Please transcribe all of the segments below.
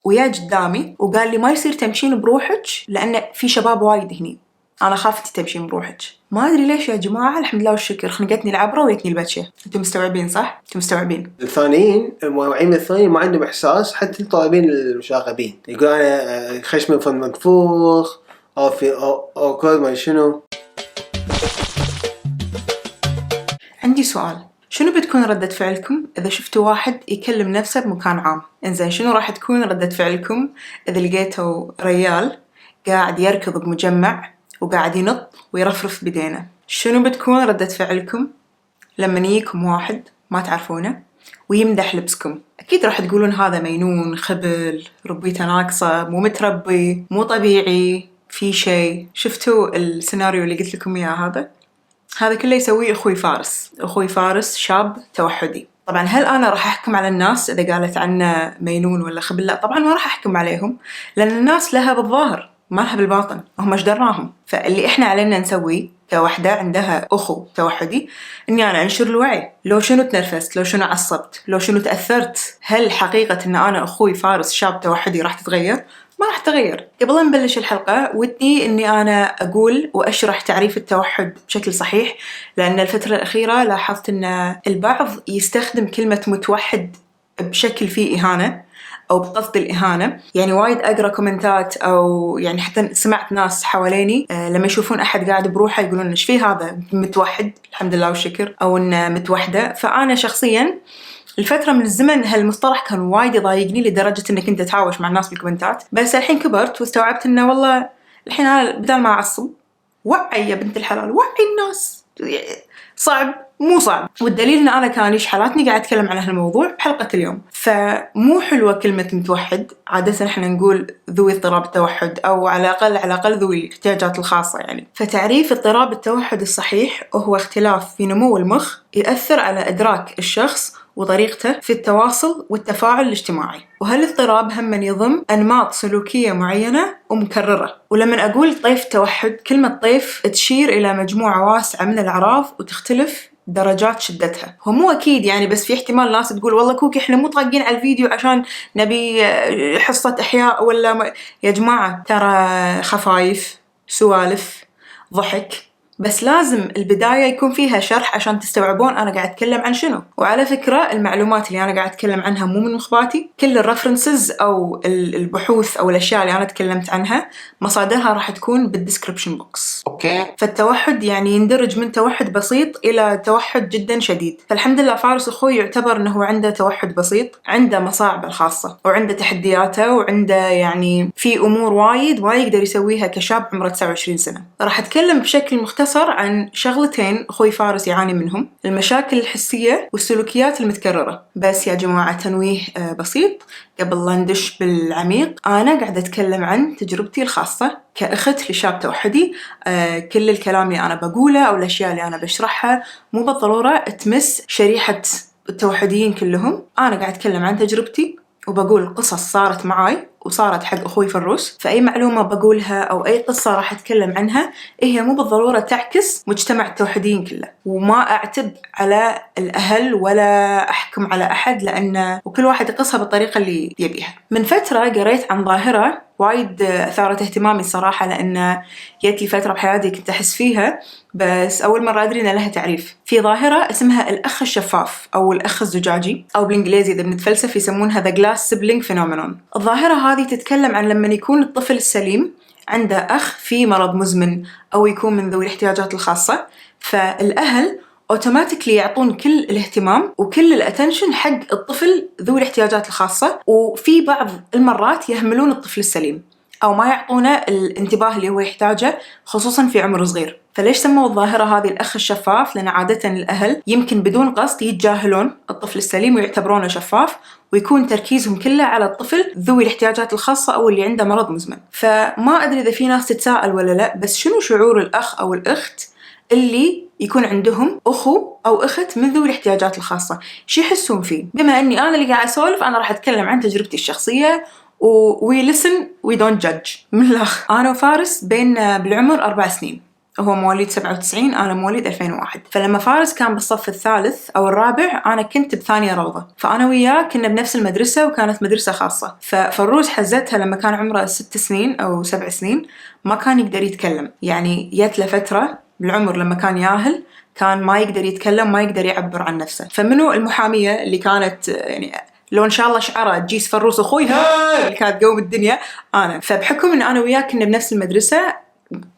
ويا قدامي وقال لي ما يصير تمشين بروحك لأن في شباب وايد هني، أنا خاف أنتي تمشين بروحك. ما أدري ليش يا جماعة، الحمد لله والشكر، خنقتني العبرة ويتني البتشة. أنتم مستوعبين صح؟ أنتم مستوعبين. الثانيين الموعين الثانيين ما عندهم إحساس، حتى الطالبين المشاغبين يقول أنا خش من فم منفوخ أو في أو كل ما شنو. عندي سؤال، شنو بتكون ردة فعلكم إذا شفتوا واحد يكلم نفسه بمكان عام؟ إنزين شنو راح تكون ردة فعلكم إذا لقيتوا ريال قاعد يركض بمجمع وقاعد ينط ويرفرف بدينه؟ شنو بتكون ردة فعلكم لما يجيكم واحد ما تعرفونه ويمدح لبسكم؟ أكيد راح تقولون هذا مينون، خبل، ربيته ناقصة، مو متربي، مو طبيعي، في شيء. شفتوا السيناريو اللي قلت لكم إياه هذا كله يسويه أخوي فارس. أخوي فارس شاب توحدي. طبعاً هل أنا راح أحكم على الناس إذا قالت عنه مينون ولا خبل؟ لا طبعاً ما راح أحكم عليهم، لأن الناس لها بالظاهر ما لها بالباطن، هم ايش دراهم. فاللي إحنا علينا نسويه كوحدة عندها أخو توحدي إني أنا أنشر الوعي. لو شنو تنرفزت، لو شنو عصبت، لو شنو تأثرت، هل حقيقة إن أنا أخوي فارس شاب توحدي راح تتغير؟ ما راح تغير. قبل لا نبلش الحلقة ودي إني أنا أقول وأشرح تعريف التوحد بشكل صحيح، لأن الفترة الأخيرة لاحظت إن البعض يستخدم كلمة متوحد بشكل فيه إهانة أو بقصد الإهانة. يعني وايد أقرأ كومنتات أو يعني حتى سمعت ناس حواليني لما يشوفون أحد قاعد بروحه يقولون إيش فيه هذا متوحد، الحمد لله والشكر، أو إنه متوحدة. فأنا شخصياً الفترة من الزمن هالمصطلح كان وايد يضايقني لدرجة إني كنت أتهاوش مع الناس بالكومنتات، بس الحين كبرت واستوعبت إنه والله الحين أنا بدل ما أعصب وعي يا بنت الحلال، وعي الناس. صعب مو صعب، والدليل إن أنا كان ليش حالاتني قاعد أتكلم عن هالموضوع بحلقة اليوم. فمو حلوة كلمة متوحد، عادة إحنا نقول ذوي اضطراب التوحد أو على الأقل ذوي الاحتياجات الخاصة يعني. فتعريف اضطراب التوحد الصحيح هو اختلاف في نمو المخ يؤثر على إدراك الشخص وطريقته في التواصل والتفاعل الاجتماعي، وهالاضطراب هم يضم أنماط سلوكية معينة ومكررة. ولما أقول طيف توحد، كلمة طيف تشير إلى مجموعة واسعة من الأعراض وتختلف درجات شدتها. هو مو أكيد يعني، بس في احتمال ناس تقول والله كوكي إحنا مو طاقين على الفيديو عشان نبي حصة إحياء ولا يا جماعة ترى خفايف، سوالف، ضحك، بس لازم البداية يكون فيها شرح عشان تستوعبون أنا قاعد أتكلم عن شنو. وعلى فكرة المعلومات اللي أنا قاعد أتكلم عنها مو من مخباتي، كل الرفرنسز أو البحوث أو الأشياء اللي أنا تكلمت عنها مصادرها راح تكون بالديسكريبشن بوكس. أوكي. فالتوحد يعني يندرج من توحد بسيط إلى توحد جدا شديد. فالحمد لله فارس أخوي يعتبر أنه عنده توحد بسيط، عنده مصاعبه الخاصة وعنده تحدياته وعنده يعني في أمور وايد ما يقدر يسويها كشاب عمره 29 سنة. راح أتكلم بشكل مختصر عن شغلتين أخوي فارس يعاني منهم، المشاكل الحسية والسلوكيات المتكررة. بس يا جماعة تنويه بسيط قبل لا ندش بالعميق، أنا قاعدة أتكلم عن تجربتي الخاصة كأخت لشاب توحدي. كل الكلام اللي أنا بقوله أو الأشياء اللي أنا بشرحها مو بالضرورة تمس شريحة التوحديين كلهم. أنا قاعدة أتكلم عن تجربتي وبقول قصص صارت معاي وصارت حق أخوي فروس. فأي معلومة بقولها أو أي قصة راح أتكلم عنها هي مو بالضرورة تعكس مجتمع التوحدين كله، وما أعتب على الأهل ولا أحكم على أحد، لأن وكل واحد يقصها بالطريقة اللي يبيها. من فترة قريت عن ظاهرة وايد أثارت اهتمامي الصراحة، لأن جت لي فترة بحياتي كنت أحس فيها بس أول مرة أدري إن لها تعريف. في ظاهرة اسمها الأخ الشفاف أو الأخ الزجاجي، أو بالإنجليزي إذا بنتفلسف يسمونها The Glass Sibling Phenomenon. الظاهرة هذه تتكلم عن لما يكون الطفل السليم عنده أخ في مرض مزمن أو يكون من ذوي الاحتياجات الخاصة، فالأهل أوتوماتيكلي يعطون كل الاهتمام وكل الاتنشن حق الطفل ذوي الاحتياجات الخاصة، وفي بعض المرات يهملون الطفل السليم أو ما يعطونه الانتباه اللي هو يحتاجه خصوصاً في عمر صغير. فليش سموا الظاهرة هذه الأخ الشفاف؟ لأن عادة الأهل يمكن بدون قصد يتجاهلون الطفل السليم ويعتبرونه شفاف، ويكون تركيزهم كله على الطفل ذوي الاحتياجات الخاصة أو اللي عنده مرض مزمن. فما أدري إذا في ناس تتساءل ولا لا، بس شنو شعور الأخ أو الأخت اللي يكون عندهم أخو أو أخت من ذوي الاحتياجات الخاصة؟ شو يحسون فيه؟ بما أني أنا اللي قاعد أسولف، أنا راح أتكلم عن تجربتي الشخصية we listen we don't judge. من الأخ، أنا وفارس بيننا بالعمر 4 سنين. هو مواليد 97، أنا مواليد 2001. فلما فارس كان بالصف الثالث أو الرابع أنا كنت بثانية روضة، فأنا وياه كنا بنفس المدرسة وكانت مدرسة خاصة. ففروس حزتها لما كان عمره 6 سنين أو 7 سنين ما كان يقدر يتكلم، يعني جت له فترة بالعمر لما كان ياهل كان ما يقدر يتكلم، ما يقدر يعبر عن نفسه. فمنو المحامية اللي كانت يعني لو إن شاء الله شعرة تجيس فروس أخويها اللي كانت قوم الدنيا أنا. فبحكم إن أنا وياه كنا بنفس المدرسة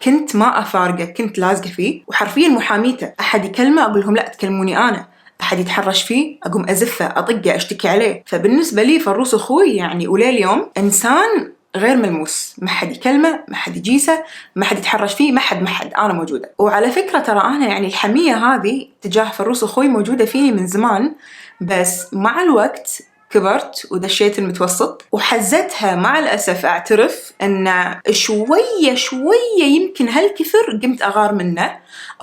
كنت ما أفارقه، كنت لازقة فيه وحرفيا محاميته. أحد يكلمه أقول لهم لا تكلموني أنا، أحد يتحرش فيه أقوم أزفه أطقه أشتكي عليه. فبالنسبة لي فروس أخوي يعني ولي اليوم إنسان غير ملموس، ما حد يكلمه، ما حد يجيسه، ما حد يتحرش فيه، ما حد أنا موجودة. وعلى فكرة ترى أنا يعني الحمية هذه تجاه فروس أخوي موجودة فيني من زمان، بس مع الوقت كبرت ودشيت المتوسط وحزتها. مع الأسف أعترف أن شوية يمكن هالكثر قمت أغار منه،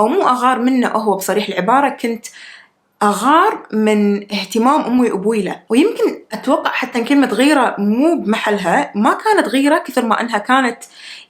أو مو أغار منه هو بصريح العبارة، كنت أغار من اهتمام أمي وأبوي له. ويمكن أتوقع حتى كلمة غيرة مو بمحلها، ما كانت غيرة كثر ما أنها كانت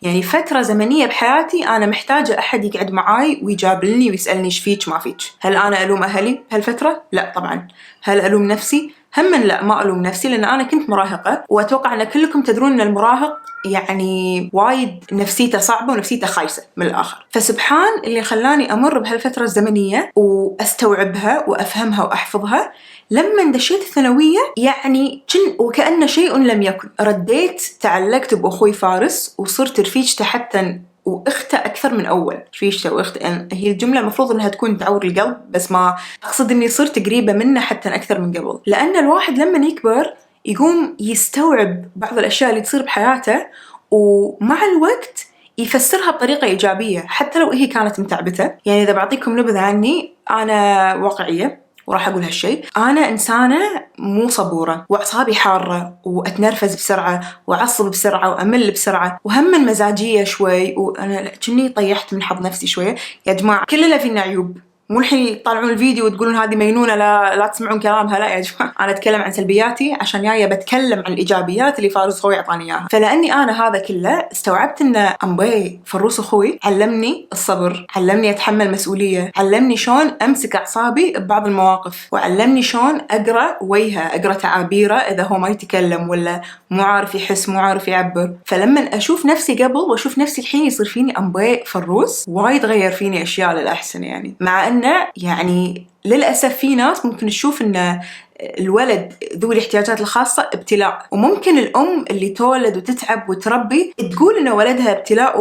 يعني فترة زمنية بحياتي أنا محتاجة أحد يقعد معاي ويجابلني ويسألني إيش فيك ما فيك. هل أنا ألوم أهلي بهالفترة؟ لا طبعا. هل ألوم نفسي؟ هم لا، ما ألوم نفسي لأن أنا كنت مراهقة، وأتوقع أن كلكم تدرون أن المراهق يعني وايد نفسيته صعبة ونفسيته خايسة من الآخر. فسبحان اللي خلاني أمر بهالفترة الزمنية وأستوعبها وأفهمها وأحفظها. لما دشيت الثانوية يعني وكأن شيء لم يكن، رديت تعلقت بأخوي فارس وصرت رفيجته حتى وأخته أكثر من أول. رفيجته وأخته يعني هي الجملة المفروض أنها تكون تعور القلب، بس ما أقصد أني صرت قريبة منه حتى أكثر من قبل. لأن الواحد لما يكبر يقوم يستوعب بعض الأشياء اللي تصير بحياته ومع الوقت يفسرها بطريقة إيجابية حتى لو هي كانت متعبته. يعني إذا بعطيكم نبذة عني، أنا واقعية وراح أقول هالشيء، أنا إنسانة مو صبورة وأعصابي حارة وأتنرفز بسرعة وأعصب بسرعة وأمل بسرعة وهم مزاجية شوي، وأنا كني طيحت من حظ نفسي شوية. يا جماعة كلنا فينا عيوب، مو الحين يطلعون الفيديو وتقولون هذه مجنونة لا تسمعون كلامها. لا يا جماعة، أنا أتكلم عن سلبياتي عشان جاية بتكلم عن الإيجابيات اللي فارس أخوي أعطاني إياها. فلأني أنا هذا كله استوعبت إن أمبي فروس أخوي علمني الصبر، علمني أتحمل مسؤولية، علمني شلون أمسك أعصابي ببعض المواقف، وعلمني شلون أقرأ وجهه، أقرأ تعابيره إذا هو ما يتكلم ولا مو عارف يحس مو عارف يعبر. فلما أشوف نفسي قبل وأشوف نفسي الحين يصير فيني أمبي فروس وايد غير فيني أشياء للأحسن. يعني مع أنه يعني للأسف في ناس ممكن تشوف أن الولد ذو الاحتياجات الخاصة ابتلاء، وممكن الأم اللي تولد وتتعب وتربي تقول إن ولدها ابتلاء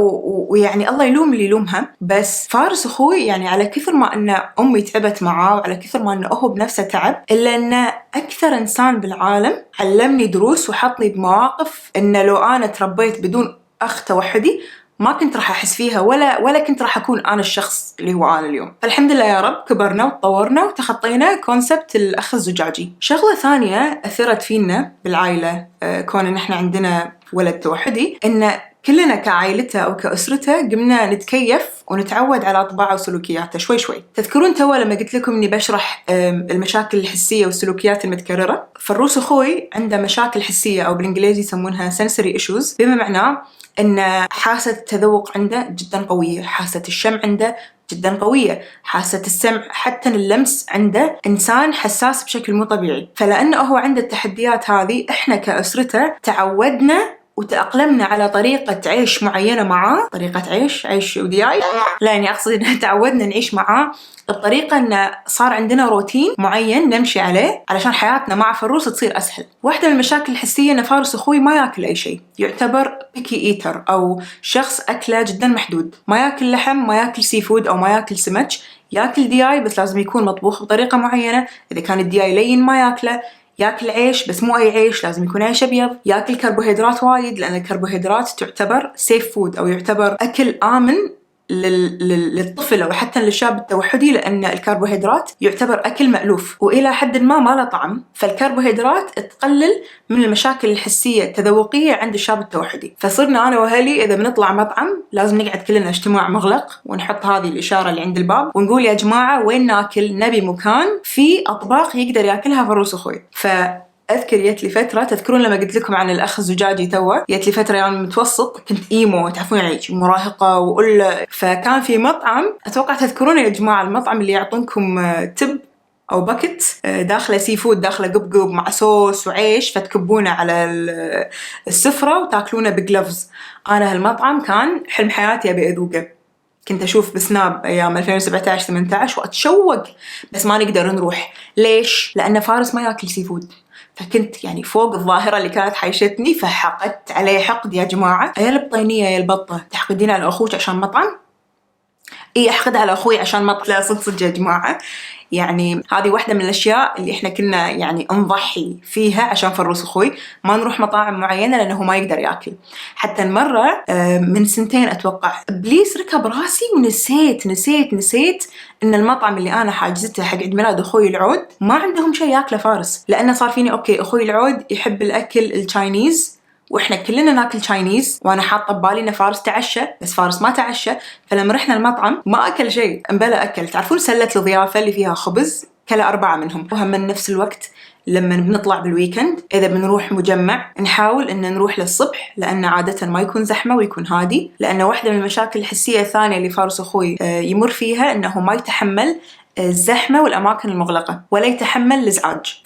ويعني الله يلوم اللي يلومها. بس فارس أخوي يعني على كثر ما أن أمي تعبت معاه وعلى كثر ما أنه هو بنفسه تعب، إلا أنه أكثر إنسان بالعالم علمني دروس وحطني بمواقف إنه لو أنا تربيت بدون أخ توحدي ما كنت راح أحس فيها ولا كنت راح أكون أنا الشخص اللي هو أنا اليوم. فالحمد لله يا رب كبرنا وتطورنا وتخطينا كونسبت الأخ الزجاجي. شغلة ثانية أثرت فينا بالعائلة كون إن إحنا عندنا ولد توحدي، إن كلنا كعائلته أو كأسرته قمنا نتكيف ونتعود على طباعه وسلوكياته شوي شوي. تذكرون توا لما قلت لكم إني بشرح المشاكل الحسية والسلوكيات المتكررة؟ فروس أخوي عنده مشاكل حسية أو بالإنجليزي يسمونها sensory issues، بما معناه إن حاسة التذوق عنده جدا قوية، حاسة الشم عنده جدا قوية، حاسة السمع، حتى اللمس عنده إنسان حساس بشكل مو طبيعي. فلأنه هو عنده التحديات هذه، إحنا كأسرته تعودنا وتأقلمنا على طريقة عيش معينة معاه. طريقة عيش ودياي، لا يعني أقصد إن تعودنا نعيش معاه الطريقة إن صار عندنا روتين معين نمشي عليه علشان حياتنا مع فروس تصير أسهل. واحدة من المشاكل الحسية إن فارس أخوي ما يأكل أي شيء، يعتبر بيكي إيتر أو شخص أكله جدا محدود، ما يأكل لحم، ما يأكل سي فود أو ما يأكل سمك، يأكل دياي بس لازم يكون مطبوخ بطريقة معينة. إذا كان الدياي لين ما يأكله. ياكل عيش بس مو أي عيش، لازم يكون عيش أبيض. ياكل كربوهيدرات وايد لأن الكربوهيدرات تعتبر سيف فود أو يعتبر أكل آمن للطفل أو حتى للشاب التوحدي، لأن الكربوهيدرات يعتبر أكل مألوف وإلى حد ما له طعم. فالكربوهيدرات تقلل من المشاكل الحسية التذوقية عند الشاب التوحدي. فصرنا أنا وأهلي إذا بنطلع مطعم لازم نقعد كلنا اجتماع مغلق ونحط هذه الإشارة اللي عند الباب ونقول يا جماعة وين ناكل، نبي مكان في أطباق يقدر ياكلها فروس أخوي. أذكر جت لي فترة، تذكرون لما قلت لكم عن الأخ الزجاجي توا، جت لي فترة يعني متوسط كنت إيمو، تعرفون يعني مراهقة فكان في مطعم، أتوقع تذكرون يا جماعة المطعم اللي يعطونكم تب أو باكت داخله سي فود، داخله قبقب مع صوص وعيش، فتكبونه على السفرة وتاكلونه بجلوفز. أنا هالمطعم كان حلم حياتي أبي أذوقه. كنت أشوف بسناب أيام 2017-18 وأتشوق، بس ما نقدر نروح. ليش؟ لأن فارس ما ياكل سي فود. فكنت يعني فوق الظاهرة اللي كانت حايشتني، فحقدت عليه حقد يا جماعة. يا البطينية يا البطة، تحقدين على أخوك عشان مطعم؟ إيه، أحقد على أخوي عشان مطعم؟ لا صدق يا جماعة. يعني هذه واحدة من الأشياء اللي إحنا كنا يعني نضحي فيها عشان فروس أخوي، ما نروح مطاعم معينة لأنه ما يقدر يأكل. حتى المرة من 2 أتوقع إبليس ركب راسي ونسيت إن المطعم اللي أنا حاجزته حق عيد ميلاد أخوي العود ما عندهم شيء يأكله فارس، لأنه صار فيني أوكي أخوي العود يحب الأكل التشاينيز وإحنا كلنا ناكل تشاينيز، وأنا حاطة ببالي إن فارس تعشى، بس فارس ما تعشى. فلما رحنا المطعم ما أكل شيء، مبلا أكل. تعرفون سلة الضيافة اللي فيها خبز، كلا 4 منهم. وهم من نفس الوقت لما بنطلع بالويكند إذا بنروح مجمع نحاول إن نروح للصبح، لأن عادة ما يكون زحمة ويكون هادي. لأن واحدة من المشاكل الحسية الثانية اللي فارس أخوي يمر فيها إنه ما يتحمل الزحمة والأماكن المغلقة، ولا يتحمل الإزعاج.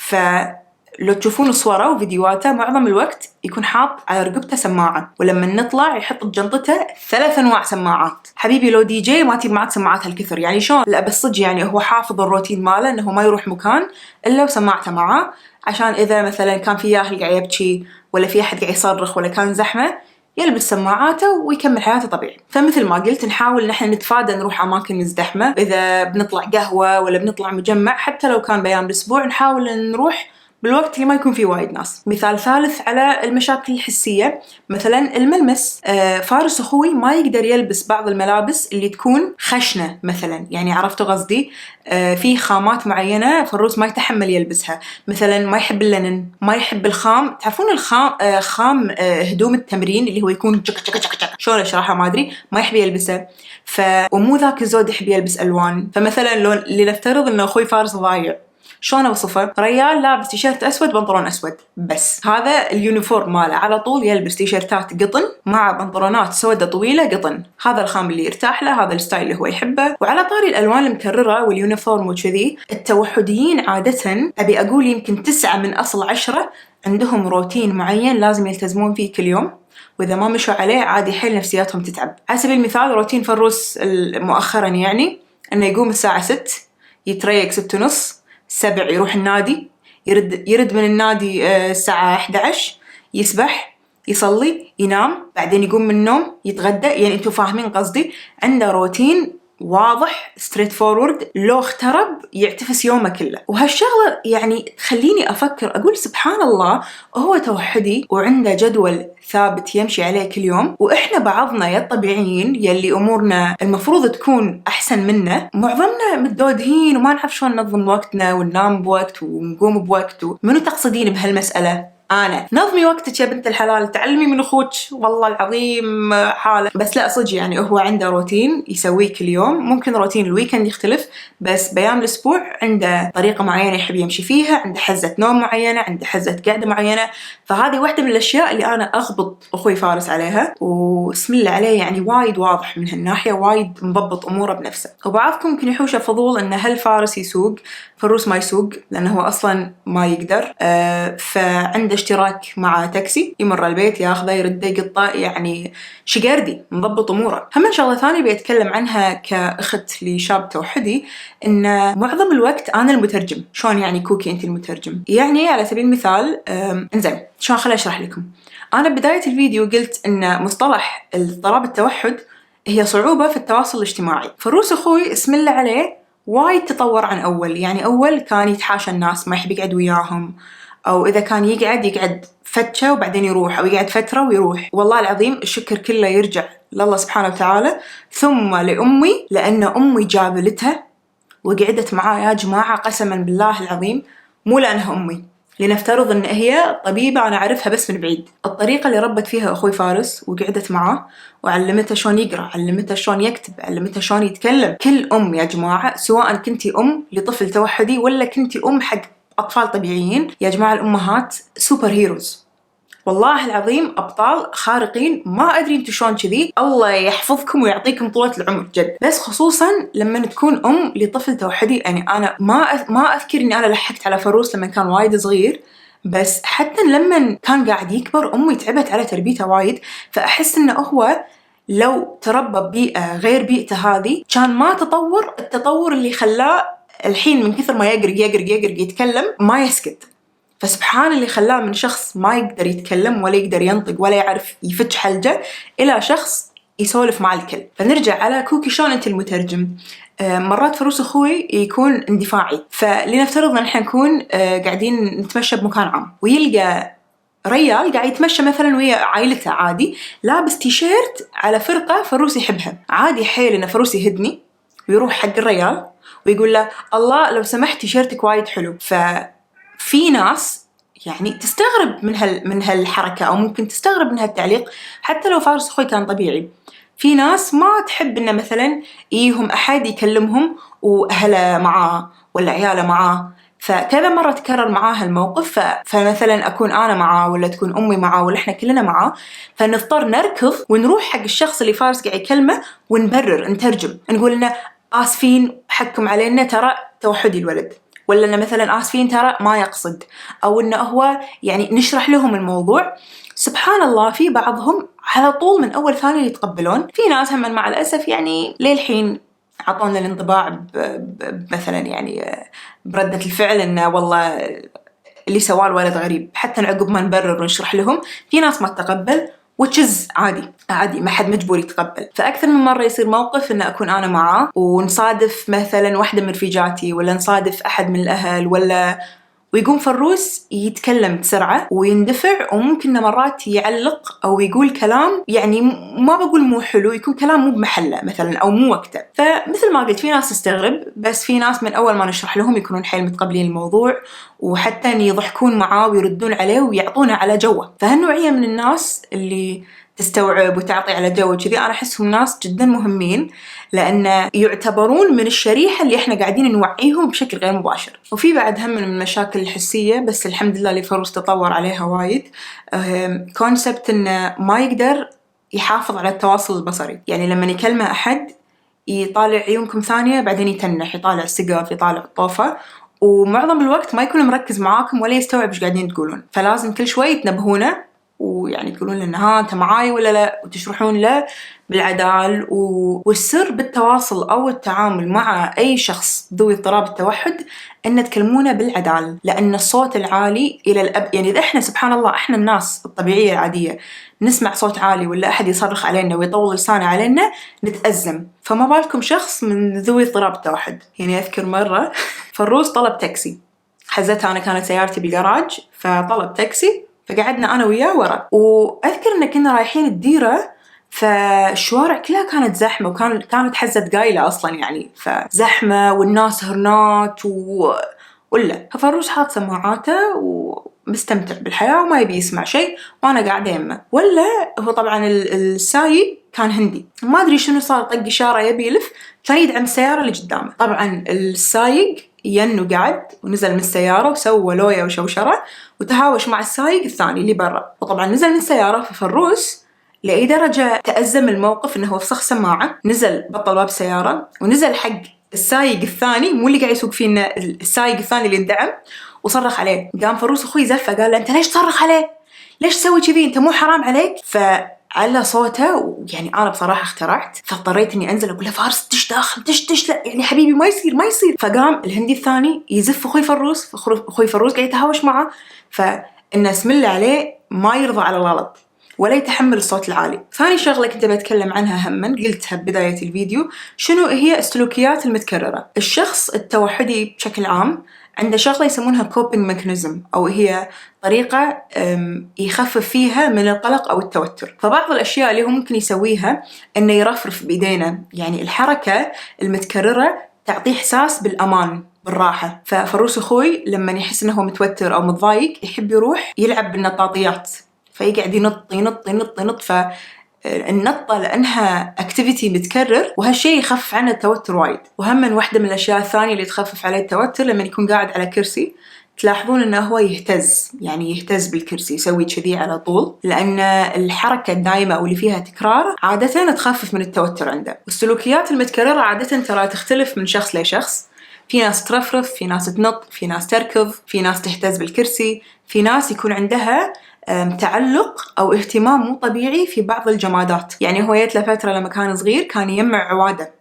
لو تشوفون صوره وفيديوهاته معظم الوقت يكون حاط على رقبته سماعة، ولما نطلع يحط بجنطته 3 أنواع سماعات. حبيبي لو دي جي ما تجيب معك سماعات هالكثر يعني شلون؟ لا بس صدق يعني هو حافظ الروتين ماله إنه ما يروح مكان إلا وسماعته معاه، عشان إذا مثلا كان في ياهل قاعد يبكي ولا في أحد قاعد يصرخ ولا كان زحمة يلبس سماعاته ويكمل حياته طبيعي. فمثل ما قلت نحاول نحن نتفادى نروح أماكن مزدحمة. إذا بنطلع قهوة ولا بنطلع مجمع حتى لو كان بأيام الأسبوع نحاول نروح بالوقت اللي ما يكون فيه وايد ناس. مثال ثالث على المشاكل الحسية مثلا الملمس. فارس أخوي ما يقدر يلبس بعض الملابس اللي تكون خشنة مثلا، يعني عرفتوا قصدي؟ في خامات معينة فروس ما يتحمل يلبسها، مثلا ما يحب اللينن، ما يحب الخام. تعرفون الخام خام هدوم التمرين اللي هو يكون شلون أشرحها ما أدري، ما يحب يلبسه. ومو ذاك الزود يحب يلبس ألوان. فمثلا لو لنفترض إنه أخوي فارس ضايع، شلون أوصفه؟ ريال لابس تيشيرت أسود بنطلون أسود بس، هذا اليونيفورم ماله، على طول يلبس تيشيرتات قطن مع بنطلونات سودة طويلة قطن. هذا الخام اللي يرتاح له، هذا الستايل اللي هو يحبه. وعلى طاري الألوان المكررة واليونيفورم وكذي، التوحديين عادة أبي أقول يمكن 9 من أصل 10 عندهم روتين معين لازم يلتزمون فيه كل يوم، وإذا ما مشوا عليه عادي حيل نفسياتهم تتعب. على سبيل المثال روتين فروس مؤخرا يعني أنه يقوم الساعة 6، يتريق 6:30، 7 يروح النادي، يرد من النادي الساعة 11، يسبح، يصلي، ينام، بعدين يقوم من النوم، يتغدى. يعني انتوا فاهمين قصدي؟ عنده روتين واضح ستريت فورورد، لو اخترب يعتفس يومه كله. وهالشغلة يعني تخليني أفكر أقول سبحان الله، هو توحدي وعنده جدول ثابت يمشي عليه كل يوم، وإحنا بعضنا يا الطبيعيين يلي أمورنا المفروض تكون أحسن منه معظمنا متدودهين وما نعرف شلون ننظم وقتنا وننام بوقت ونقوم بوقت. منو تقصدين بهالمسألة؟ أنا نظمي وقتك يا بنت الحلال، تعلمي من أخوك والله العظيم حالة. بس لا صدق يعني هو عنده روتين يسويه كل يوم. ممكن روتين الويكند يختلف، بس بيام الأسبوع عنده طريقة معينة يحب يمشي فيها، عنده حزة نوم معينة، عنده حزة قعدة معينة. فهذه واحدة من الأشياء اللي أنا أغبط أخوي فارس عليها، واسم الله عليه يعني وايد واضح من هالناحية، وايد مضبط أموره بنفسه. وبعضكم ممكن يحوشه فضول إن هل فارس يسوق، فروس ما يسوق لأنه هو أصلاً ما يقدر. فعنده اشتراك مع تاكسي يمر البيت ياخذه يرده يقطه، يعني شقردي مضبط أموره. هم شغلة ثانية بيتكلم عنها كأخت لشاب توحدي، إن معظم الوقت أنا المترجم. شلون يعني كوكي أنت المترجم؟ يعني على سبيل المثال إنزين شلون، خليني أشرح لكم. أنا بداية الفيديو قلت إن مصطلح اضطراب التوحد هي صعوبة في التواصل الاجتماعي. فروس أخوي اسم الله عليه وايد تطور عن أول. يعني أول كان يتحاشى الناس، ما يحب يقعد وياهم، أو إذا كان يقعد فتشة وبعدين يروح، أو يقعد فترة ويروح. والله العظيم الشكر كله يرجع لله سبحانه وتعالى، ثم لأمي، لأن أمي جابلتها وقعدت معاه يا جماعة قسما بالله العظيم، مو لأنها أمي، لنفترض إن هي طبيبة أنا أعرفها بس من بعيد. الطريقة اللي ربت فيها أخوي فارس وقعدت معاه وعلمته شلون يقرأ، علمته شلون يكتب، علمته شلون يتكلم. كل أم يا جماعة، سواء كنتي أم لطفل توحدي ولا كنتي أم حق أطفال طبيعيين. يا جماعة الأمهات سوبر هيروز، والله العظيم أبطال خارقين، ما أدري أنتوا شلون كذي، الله يحفظكم ويعطيكم طولة العمر جد. بس خصوصاً لما تكون أم لطفل توحدي. يعني أنا ما أذكر إني أنا لحقت على فروس لما كان وايد صغير، بس حتى لما كان قاعد يكبر أمي تعبت على تربيته وايد. فأحس إنه هو لو تربى ببيئة غير بيئته هذه كان ما تطور التطور اللي خلاه الحين من كثر ما يقرق يتكلم ما يسكت. فسبحان اللي خلاه من شخص ما يقدر يتكلم ولا يقدر ينطق ولا يعرف يفتح حلجة إلى شخص يسولف مع الكل. فنرجع على كوكي، شلون أنت المترجم؟ مرات فروس أخوي يكون اندفاعي، فلنفترض أن احنا نكون قاعدين نتمشى بمكان عام ويلقى ريال قاعد يتمشى مثلا ويا عائلته عادي، لابس تيشيرت على فرقة فروس يحبها، عادي حيل إن فروس يهدني ويروح حق الريال ويقول له الله لو سمحت تيشيرتك وايد حلو. في ناس يعني تستغرب من هالحركة، أو ممكن تستغرب من هالتعليق حتى لو فارس أخوي كان طبيعي. في ناس ما تحب إنه مثلاً إيهم أحد يكلمهم وأهله معاه ولا عياله معاه. فكذا مرة تكرر معاه الموقف، فمثلاً أكون أنا معاه ولا تكون أمي معاه ولا إحنا كلنا معاه، فنضطر نركض ونروح حق الشخص اللي فارس قاعد يكلمه ونبرر، نترجم، نقول لنا آسفين حكم علينا ترى توحدي الولد، ولا إنه مثلاً آسفين ترى ما يقصد، أو إنه هو يعني نشرح لهم الموضوع. سبحان الله في بعضهم على طول من أول ثانية يتقبلون. في ناس هم مع الأسف يعني للحين عطونا الانطباع مثلاً يعني بردة الفعل إنه والله اللي سواه الولد غريب، حتى عقب ما نبرر ونشرح لهم في ناس ما تتقبل، which is عادي ما حد مجبور يتقبل. فأكثر من مرة يصير موقف إن أكون أنا معاه ونصادف مثلاً واحدة من رفيجاتي ولا نصادف أحد من الأهل ويقوم فروس يتكلم بسرعة ويندفع، وممكن مرات يعلق أو يقول كلام يعني ما بقول مو حلو، يكون كلام مو بمحله مثلا أو مو وقته. فمثل ما قلت في ناس تستغرب، بس في ناس من أول ما نشرح لهم يكونون حيل متقبلين الموضوع، وحتى يضحكون معاه ويردون عليه ويعطونه على جوه. فهالنوعية من الناس اللي تستوعب وتعطي على جو كذي أنا أحسهم ناس جدا مهمين، لأن يعتبرون من الشريحة اللي إحنا قاعدين نوعيهم بشكل غير مباشر. وفي بعد هم من المشاكل الحسية، بس الحمد لله اللي فروس تطور عليها وايد، كونسبت إنه ما يقدر يحافظ على التواصل البصري. يعني لما يكلمه أحد يطالع عيونكم ثانية بعدين يتنح، يطالع السقف، يطالع الطوفة، ومعظم الوقت ما يكون مركز معاكم ولا يستوعب إيش قاعدين تقولون. فلازم كل شوي تنبهونه ويعني تقولون لنا ها أنت معاي ولا لا، وتشرحون له بالعدال. والسر بالتواصل أو التعامل مع أي شخص ذوي اضطراب التوحد أن تكلمونه بالعدال، لأن الصوت العالي إلى الأب يعني إذا إحنا سبحان الله إحنا الناس الطبيعية العادية نسمع صوت عالي ولا أحد يصرخ علينا ويطول لسانه علينا نتأزم، فما بالكم شخص من ذوي اضطراب التوحد. يعني أذكر مرة فروس طلب تاكسي، حزتها أنا كانت سيارتي بالجراج فطلب تاكسي، فقعدنا أنا وياه ورا، وأذكر إن كنا رايحين الديرة، فالشوارع كلها كانت زحمة كانت حزة قايلة أصلاً يعني، فزحمة والناس هرنات ولا. ففروس حاط سماعاته ومستمتع بالحياة وما يبي يسمع شيء، وأنا قاعدة يمه. ولا هو طبعاً السايق كان هندي، ما أدري شنو صار، طق إشارة يبي يلف كان يدعم السيارة اللي قدامه. طبعاً السايق ينو قعد ونزل من السيارة وسوى لوية وشوشرة وتهاوش مع السايق الثاني اللي برا، وطبعاً نزل من السيارة. ففروس لأي درجة تأزم الموقف إنه هو فسخ سماعة، نزل بطل باب السيارة ونزل حق السايق الثاني، مو اللي قاعد يسوق فيه، إنه السايق الثاني اللي اندعم، وصرخ عليه. قام فروس أخوي زفه قال له أنت ليش تصرخ عليه؟ ليش تسوي كذي؟ أنت مو حرام عليك؟ فعلى صوته، ويعني أنا بصراحة اخترعت، فاضطريت إني أنزل أقول له فارس تش داخل تش لا يعني حبيبي ما يصير. فقام الهندي الثاني يزف أخوي فروس قاعد يتهاوش معه، فإنه اسم الله عليه ما يرضى على الغلط ولا يتحمل الصوت العالي. ثاني شغلة كنت بتكلم عنها هما قلتها ببداية الفيديو، شنو هي السلوكيات المتكررة. الشخص التوحدي بشكل عام عنده شغلة يسمونها coping mechanism، أو هي طريقة يخفف فيها من القلق أو التوتر. فبعض الأشياء اللي هو ممكن يسويها إنه يرفرف بإيدينا، يعني الحركة المتكررة تعطيه إحساس بالأمان بالراحة. ففروس أخوي لما يحس إنه هو متوتر أو متضايق يحب يروح يلعب بالنطاطيات، فيقعد ينط. فالنطة لأنها activity متكرر، وهالشيء يخفف عنه التوتر وايد. وهم من واحدة من الأشياء الثانية اللي تخفف عليه التوتر لما يكون قاعد على كرسي تلاحظون إنه هو يهتز، يعني يهتز بالكرسي، يسوي كذي على طول، لأن الحركة الدائمة أو اللي فيها تكرار عادة تخفف من التوتر عنده. والسلوكيات المتكررة عادة ترى تختلف من شخص لشخص، في ناس ترفرف، في ناس تنط، في ناس تركض، في ناس تهتز بالكرسي، في ناس يكون عندها تعلق أو اهتمام مو طبيعي في بعض الجمادات. يعني هو جت له فترة لما كان صغير كان يجمع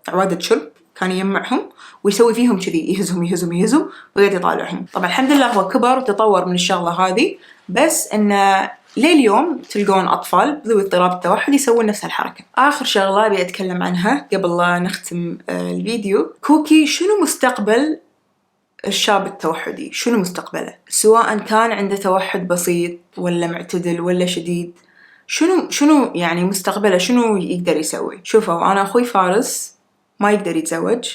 عوادة شرب، كان يجمعهم ويسوي فيهم كذي، يهزهم ويقعد يطالعهم. طبعا الحمد لله هو كبر وتطور من الشغلة هذه، بس إنه لليوم تلقون أطفال ذوي اضطراب التوحد يسوون نفس الحركة. آخر شغلة أبي أتكلم عنها قبل لا نختم الفيديو، كوكي شنو مستقبل الشاب التوحدي؟ شنو مستقبله؟ سواء كان عنده توحد بسيط ولا معتدل ولا شديد، شنو يعني مستقبله؟ شنو يقدر يسوي؟ شوفوا، أنا أخوي فارس ما يقدر يتزوج،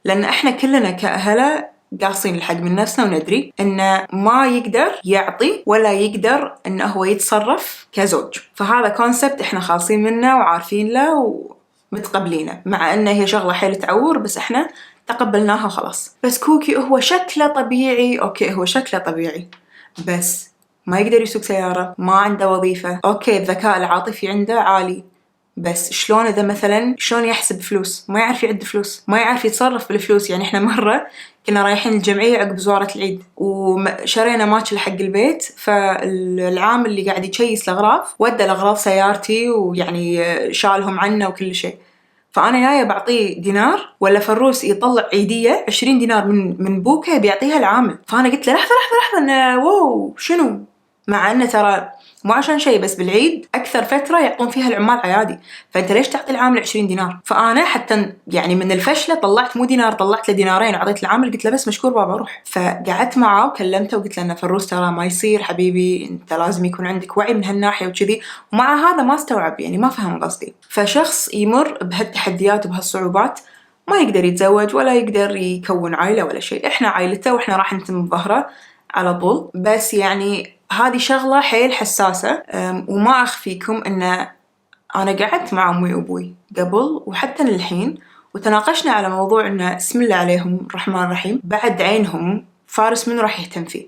لأن إحنا كلنا كأهله قاصين الحق من نفسنا وندري إنه ما يقدر يعطي ولا يقدر إنه هو يتصرف كزوج. فهذا كونسبت إحنا خالصين منه وعارفين له ومتقبلينه، مع إنه هي شغلة حيل تعور بس إحنا تقبلناها وخلاص. بس كوكي هو شكله طبيعي، أوكي هو شكله طبيعي، بس ما يقدر يسوق سيارة، ما عنده وظيفة. أوكي الذكاء العاطفي عنده عالي، بس شلون إذا مثلاً شلون يحسب فلوس؟ ما يعرف يعد فلوس، ما يعرف يتصرف بالفلوس. يعني إحنا مرة كنا رايحين الجمعية عقب زوارة العيد وشرينا ماكل حق البيت، فالعامل اللي قاعد يشيس الأغراض ودى الأغراض سيارتي ويعني شالهم عنا وكل شيء. فأنا جاية بعطيه دينار ولا فروس يطلع عيدية 20 دينار من بوكه بيعطيها العامل. فأنا قلت له لحظة إنه واو شنو، مع إنه ترى مو عشان شيء، بس بالعيد أكثر فترة يعطون فيها العمال عيادي، فأنت ليش تعطي العامل 20 دينار؟ فأنا حتى يعني من الفشلة طلعت مو دينار، طلعت له دينارين وعطيت العامل، قلت له بس مشكور بابا روح. فقعدت معه وكلمته وقلت له إن فروس ترى ما يصير حبيبي، أنت لازم يكون عندك وعي من هالناحية وكذي. ومع هذا ما استوعب، يعني ما فهم قصدي. فشخص يمر بهالتحديات وبهالصعوبات ما يقدر يتزوج ولا يقدر يكون عائلة ولا شيء. إحنا عائلته وإحنا راح نتم بظهره على طول. بس يعني هذه شغلة حيل حساسة، وما أخفيكم إن أنا قعدت مع أمي وأبوي قبل وحتى للحين وتناقشنا على موضوع إن بسم الله عليهم الرحمن الرحيم بعد عينهم فارس منو راح يهتم فيه؟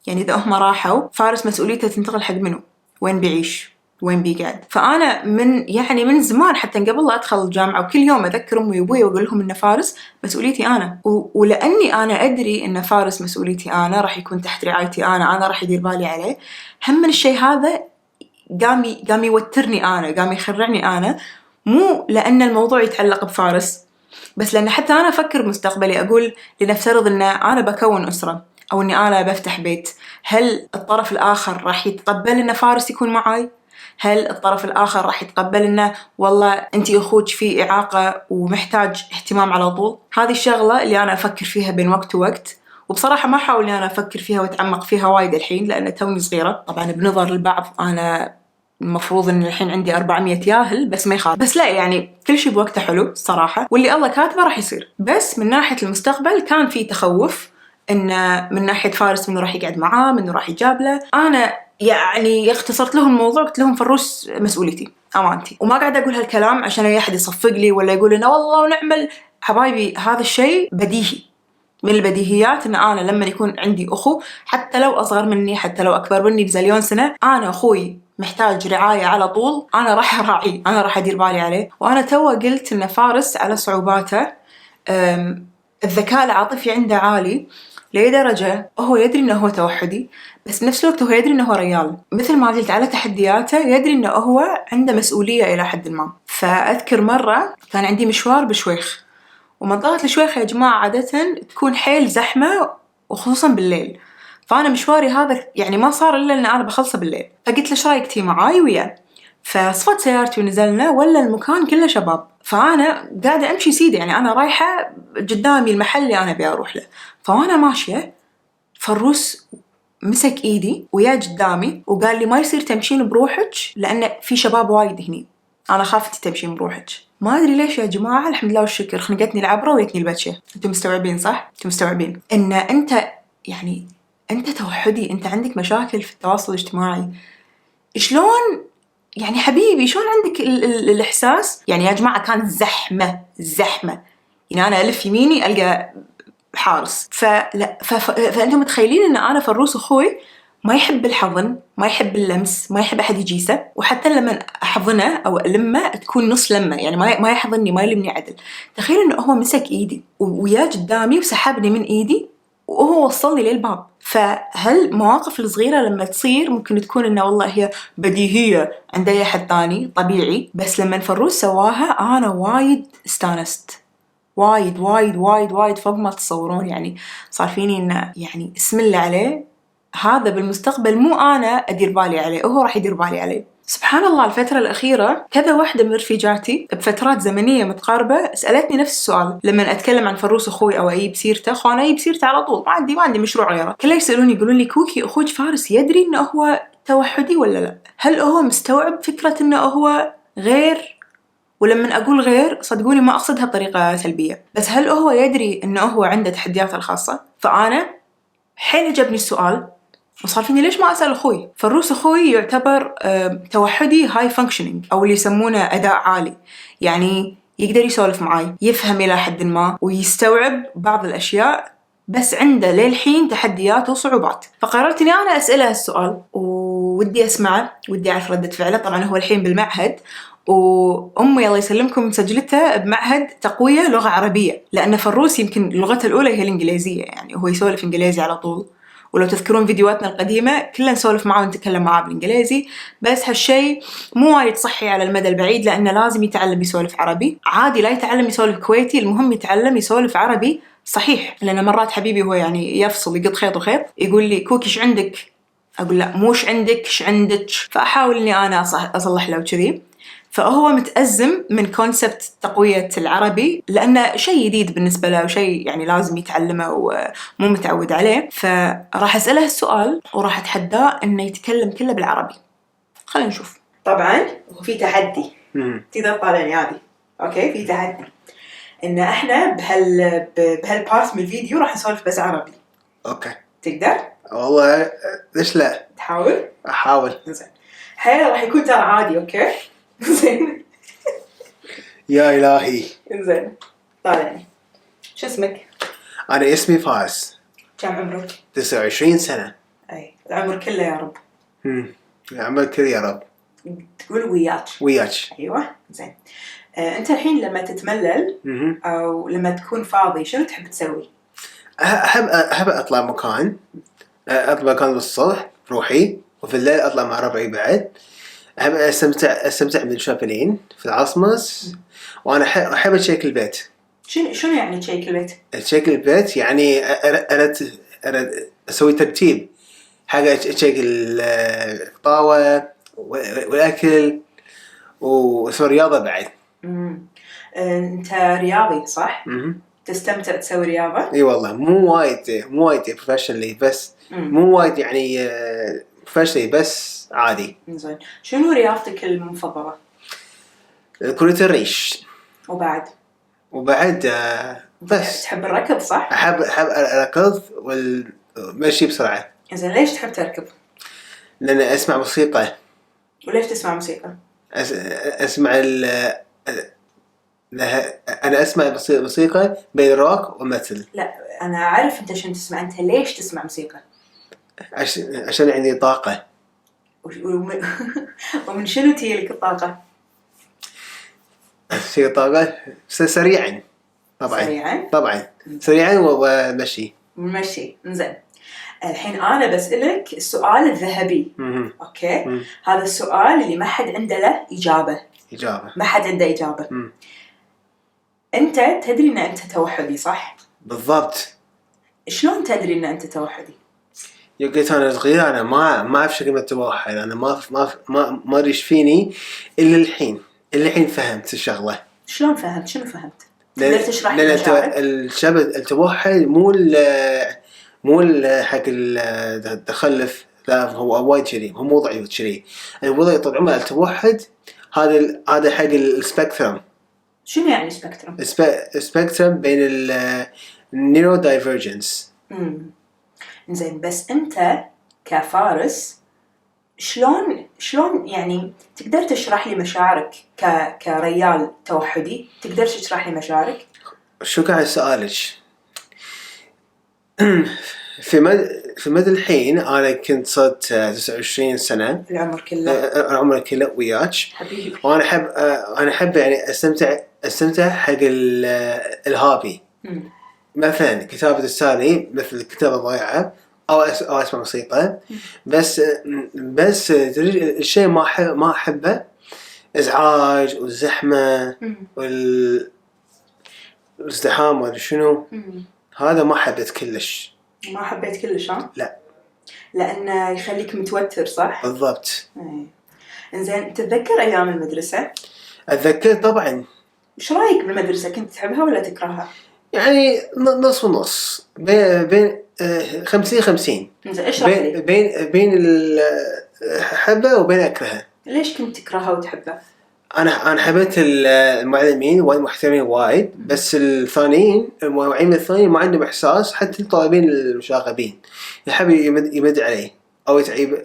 يعني إذا هم راحوا فارس مسؤوليته تنتقل حق منو؟ وين بيعيش؟ وين بيقعد؟ فأنا من زمان حتى قبل لا أدخل الجامعة وكل يوم أذكر أمي وأبوي وأقول لهم إن فارس مسؤوليتي أنا، ولأني أنا أدري إن فارس مسؤوليتي أنا، راح يكون تحت رعايتي أنا راح يدير بالي عليه. هم من الشيء هذا قام يوترني أنا، قام يخرعني أنا، مو لأن الموضوع يتعلق بفارس، بس لأن حتى أنا أفكر بمستقبلي. أقول لنفترض إن أنا بكون أسرة أو إني أنا بفتح بيت، هل الطرف الآخر راح يتقبل إن فارس يكون معاي؟ هل الطرف الآخر راح يتقبل إنه والله أنتي أخوك فيه إعاقة ومحتاج اهتمام على طول؟ هذه الشغلة اللي أنا أفكر فيها بين وقت ووقت، وبصراحة ما أحاول إني أنا أفكر فيها وأتعمق فيها وايد الحين لأن توني صغيرة. طبعاً بنظر البعض أنا المفروض إن الحين عندي 400 ياهل، بس ما يخالف، بس لا يعني كل شيء بوقته حلو الصراحة، واللي الله كاتبه راح يصير. بس من ناحية المستقبل كان في تخوف إن من ناحية فارس منو راح يقعد معاه، منو راح يجاب له. أنا يعني اختصرت لهم الموضوع، قلت لهم فروس مسؤوليتي أمانتي، وما قاعد أقول هالكلام عشان أي أحد يصفق لي ولا يقول إنه والله ونعمل. حبايبي هذا الشيء بديهي، من البديهيات إن أنا لما يكون عندي أخو حتى لو أصغر مني حتى لو أكبر مني بزليون سنة، أنا أخوي محتاج رعاية على طول أنا راح أراعيه، أنا راح أدير بالي عليه. وأنا توا قلت إن فارس على صعوباته الذكاء العاطفي عنده عالي لدرجة هو يدري إنه هو توحدي، بس بنفس الوقت هو يدري إنه هو ريال. مثل ما قلت على تحدياته يدري إنه هو عنده مسؤولية إلى حد ما. فأذكر مرة كان عندي مشوار بشويخ، ومنطقة الشويخ يا جماعة عادة تكون حيل زحمة وخصوصاً بالليل، فأنا مشواري هذا يعني ما صار إلا إن أنا بخلصه بالليل. فقلت له إيش رايك تي معاي وياه؟ فصفت سيارتي ونزلنا، ولا المكان كله شباب. فأنا قاعدة أمشي سيدي، يعني أنا رايحة قدامي المحل اللي أنا أبي أروح له. فأنا ماشية فالروس مسك إيدي ويا قدامي وقال لي ما يصير تمشين بروحك لأن في شباب وايد هني، أنا خافتي تمشين بروحك. ما أدري ليش يا جماعة، الحمد لله والشكر خنقتني العبرة ويتني البتشة. أنتم مستوعبين صح؟ أنتم مستوعبين إن أنت يعني أنت توحدي، أنت عندك مشاكل في التواصل الاجتماعي، شلون يعني حبيبي شلون عندك الإحساس؟ يعني يا جماعة كانت زحمة، يعني أنا ألف يميني ألقى بحارس. فأنتم متخيلين إن أنا فروس أخوي ما يحب الحضن، ما يحب اللمس، ما يحب أحد يجيسه، وحتى لما أحضنه أو ألمه تكون نص لمة، يعني ما يحضني ما يلمني عدل. تخيل إنه هو مسك إيدي ويا قدامي وسحبني من إيدي وهو وصلني للباب. فهل مواقف الصغيرة لما تصير ممكن تكون إنه والله هي بديهية عند أي أحد تاني طبيعي، بس لما فروس سواها أنا وايد استانست، وايد وايد وايد وايد فوق ما تتصورون. يعني صار فيني إنه يعني اسم الله عليه، هذا بالمستقبل مو أنا أدير بالي عليه، هو راح يدير بالي عليه. سبحان الله الفترة الأخيرة كذا واحدة من رفيجاتي بفترات زمنية متقاربة سألتني نفس السؤال لما أتكلم عن فروس أخوي أو أجيب سيرته. أخوانا أجيب سيرته على طول، ما عندي مشروع غيره. كله يسألوني يقولون لي كوكي أخوك فارس يدري إنه هو توحدي ولا لا؟ هل هو مستوعب فكرة إنه هو غير؟ ولما أقول غير صدقوني ما أقصدها بطريقة سلبية، بس هل هو يدري إنه هو عنده تحدياته الخاصة؟ فأنا حين جابني السؤال وصار فيني ليش ما أسأل أخوي. فروس أخوي يعتبر توحدي هاي فانكشنينج أو اللي يسمونه أداء عالي، يعني يقدر يسولف معاي، يفهم إلى حد ما ويستوعب بعض الأشياء، بس عنده للحين تحديات وصعوبات. فقررت إني أنا أسأله السؤال ودي أسمعه، ودي أعرف ردة فعله. طبعا هو الحين بالمعهد، وأمي الله يسلمكم مسجلته بمعهد تقوية لغة عربية، لأن فروس يمكن لغته الأولى هي الإنجليزية، يعني هو يسولف إنجليزي على طول. ولو تذكرون فيديوهاتنا القديمة كلنا نسولف معاه ونتكلم معاه بالإنجليزي، بس هالشي مو وايد صحي على المدى البعيد، لأنه لازم يتعلم يسولف عربي. عادي لا يتعلم يسولف كويتي، المهم يتعلم يسولف عربي صحيح. لأن مرات حبيبي هو يعني يفصل يقط خيط وخيط، يقول لي كوكي إيش عندك؟ أقول لا موش عندك إيش عندك، فأحاول إني أنا أصلح له كذي. فهو متأزم من كونسبت تقوية العربي لأنه شيء جديد بالنسبة له وشيء يعني لازم يتعلمه ومو متعود عليه. فراح أسأله السؤال وراح أتحداه إنه يتكلم كله بالعربي. خلينا نشوف. طبعاً وفي تحدي تقدر طالعني عادي، أوكي؟ في تحدي إن إحنا بهالبارت من الفيديو راح نسولف بس عربي. أوكي. تقدر؟ والله ليش لا؟ تحاول؟ أحاول. زين. حيلا راح يكون ترى عادي، أوكي؟ زين. يا إلهي. زين. طالعني. شو اسمك؟ أنا اسمي فارس. كم عمرك؟ 29 سنة. أي العمر كله يا رب. العمر كله يا رب. تقول وياك. أيوة. زين. أنت الحين لما تتملل أو لما تكون فاضي شنو تحب تسوي؟ أحب أطلع مكان بالصبح بروحي، وفي الليل أطلع مع ربعي بعد. أحب أستمتع بالشوبينج في العاصمة، وأنا أحب أشيك البيت. شنو يعني تشيك البيت؟ تشيك البيت يعني أرد أسوي ترتيب حاجة، أشيك الطاوة والأكل وأسوي رياضة بعد. أنت رياضي صح؟ تستمتع تسوي رياضة؟ اي والله مو وايد بروفيشنالي، بس مو وايد يعني بروفيشنالي، بس عادي. زين. شنو رياضتك المفضلة؟ كرة الريش. وبعد بس تحب الركض صح؟ أحب أركض والمشي بسرعة. زين ليش تحب تركض؟ لأن أسمع موسيقى. وليش تسمع موسيقى؟ أسمع أنا أسمع موسيقى بين روك وميتال. لا أنا أعرف أنت شنو تسمع، أنت ليش تسمع موسيقى؟ عشان عندي طاقة. ومن شنو تجيلك الطاقة؟ شيء طاقة سريعا طبعا سريعا ومشي. إنزين. الحين أنا بسألك السؤال الذهبي. أوكي. هذا السؤال اللي ما حد عنده له إجابة. ما حد عنده إجابة. أنت تدري إن أنت توحدي صح؟ بالضبط. شلون تدري إن أنت توحدي؟ قلت أنا صغير أنا ما أعرف شو كلمة توحد، أنا ما أدري إيش فيني إلا الحين فهمت الشغلة. شلون فهمت؟ شنو فهمت؟ تقدر تشرح لي التوحد مو حق التخلف، لا هو وايد كذي، هو مو ضعيف كذي. الوضع طول عمره التوحد هذا حق السبيكترم. شنو يعني سبيكترم؟ سبيكترم بين النيرو دايفرجنس. زين بس أنت كفارس شلون يعني تقدر تشرح لي مشاعرك كريال توحدي؟ تقدر تشرح لي مشاعرك؟ شو قاعد سؤالك؟ في مدى الحين أنا كنت صرت 29 سنة. العمر كله. العمر كله وياك. حبيبي. وأنا أحب يعني أستمتع حق الهابي. مثلا كتابة رسالة مثل الكتابة الضائعة أو أسمع موسيقى. بس الشيء ما أحبه إزعاج والزحمة والازدحام ولا شنو. هذا ما حبيت كلش. ما حبيت كلش ها؟ لا. لأنه يخليك متوتر صح؟ بالضبط. إنزين تتذكر أيام المدرسة؟ أتذكر طبعا. إيش رأيك بالمدرسة؟ كنت تحبها ولا تكرهها؟ يعني نص ونص بين 50-50. إيش رأيك؟ بين الحبة وبين أكرهها. ليش كنت تكرهها وتحبها؟ أنا حبيت المعلمين وايد محترمين وايد. بس الثانيين المعلمين الثانيين ما عندهم إحساس. حتى الطالبين المشاغبين يحب يمد عليه أو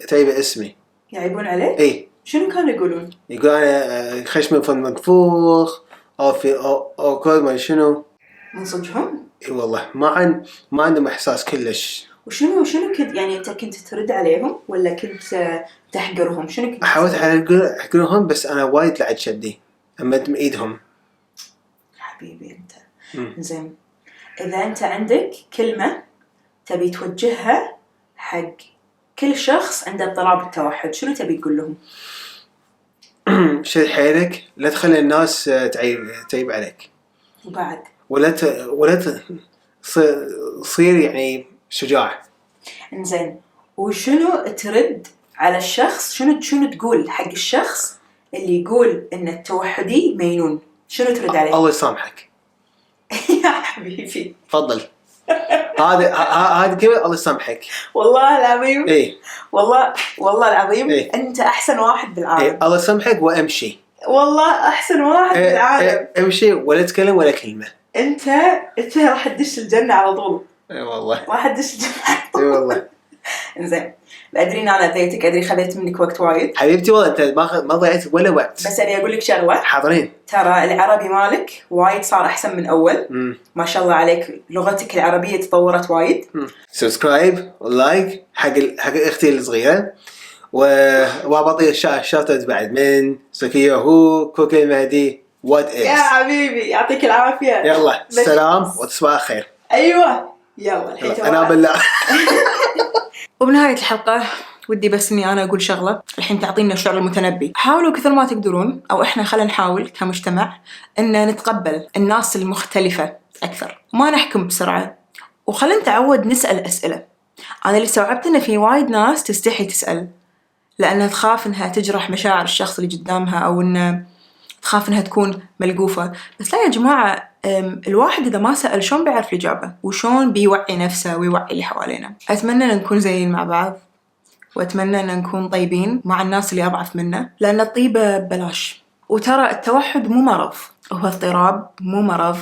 تعيب اسمي. يعيبون عليه؟ إيه. شنو كانوا يقولون؟ يقول أنا خشم فم منفوخ أو كل ما شنو. من صدقهم؟ إي والله ما عندهم إحساس كلش. وشنو كنت يعني أنت كنت ترد عليهم ولا كنت تحقرهم؟ شنو كنت؟ حاولت أحقرهم بس أنا وايد لعت شدي أمد إيدهم. حبيبي أنت. زين إذا أنت عندك كلمة تبي توجهها حق كل شخص عنده اضطراب التوحد شنو تبي تقول لهم؟ شد حيلك لا تخلي الناس تعيب عليك. وبعد ولا تصير يعني شجاع. إنزين وشنو ترد على الشخص؟ شنو تقول حق الشخص اللي يقول إن التوحدي مينون؟ شنو ترد عليه؟ الله يسامحك. يا حبيبي تفضل. هذا كلمة الله يسامحك. والله العظيم. إيه. والله العظيم. إيه. أنت أحسن واحد بالعالم. إيه. الله يسامحك وأمشي. والله أحسن واحد بالعالم. أمشي ولا تكلم ولا كلمة. أنت راح تدش الجنة على طول. إي والله. راح تدش الجنة على طول. إي والله. إنزين أدري إن أنا أذيتك أدري خذيت منك وقت وايد. حبيبتي والله أنت ما ضيعت ولا وقت. بس أبي أقول لك شغلة. حاضرين. ترى العربي مالك وايد صار أحسن من أول. ما شاء الله عليك لغتك العربية تطورت وايد. سبسكرايب ولايك حق أختي الصغيرة. وبعطي الشاطئ بعد من سكية هو كوكي مهدي وات إيز. يا حبيبي يعطيك العافية. يلا سلام وتصبح خير. أيوة يلا أنا بالله. وبنهاية الحلقة ودي بس إني أنا أقول شغلة الحين تعطينا الشعر المتنبي. حاولوا كثر ما تقدرون أو إحنا خلينا نحاول كمجتمع إن نتقبل الناس المختلفة أكثر وما نحكم بسرعة وخلينا نتعود نسأل أسئلة. أنا اللي استوعبت إن في وايد ناس تستحي تسأل لأنها تخاف إنها تجرح مشاعر الشخص اللي قدامها أو إنها تخاف إنها تكون ملقوفة. بس لا يا جماعة الواحد إذا ما سأل شلون بيعرف الإجابة وشون بيوعي نفسه ويوعي اللي حوالينا. أتمنى أن نكون زيين مع بعض وأتمنى أن نكون طيبين مع الناس اللي أضعف منا لأن الطيبة ببلاش. وترى التوحد مو مرض هو اضطراب مو مرض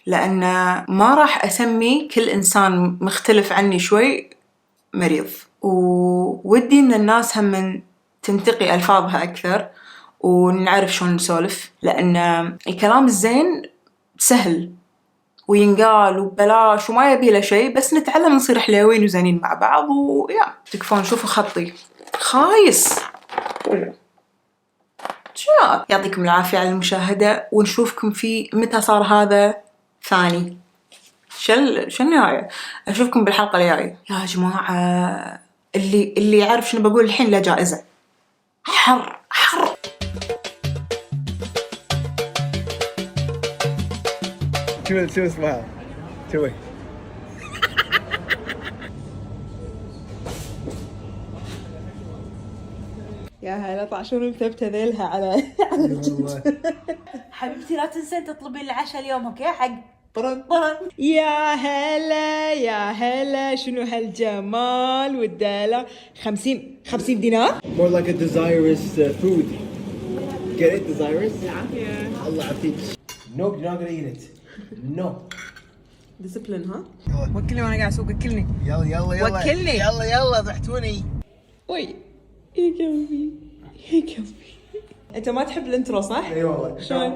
لأن ما راح أسمي كل إنسان مختلف عني شوي مريض. وودي إن الناس هم تنتقي ألفاظها أكثر ونعرف شلون نسولف لأن الكلام الزين سهل وينقال وبلاش وما يبي له شيء بس نتعلم نصير حلوين وزينين مع بعض. ويا تكفون شوفوا خطي خايس. يعطيكم العافية على المشاهدة ونشوفكم في متى صار هذا ثاني شو النهاية. أشوفكم بالحلقة الجاية يا جماعة. اللي يعرف شنو بقول الحين له جائزة. حر شو اسمها؟ شوي. يا هلا طعشون مثبتة ذيلها على حبيبتي لا تنسين تطلبين العشاء اليوم اوكي حق طرن. يا هلا شنو هالجمال والدلع. 50 دينار. More like a desirous food. Get it? Desirous? Yeah. الله يعطيك. No, you're not gonna eat it. No. ديسبلين ها. وكلني وانا قاعد اسوق وكلني. يلا وكلني. يلا ضحتوني. وي يا قلبي انت ما تحب الانترو صح؟ اي والله. شلون؟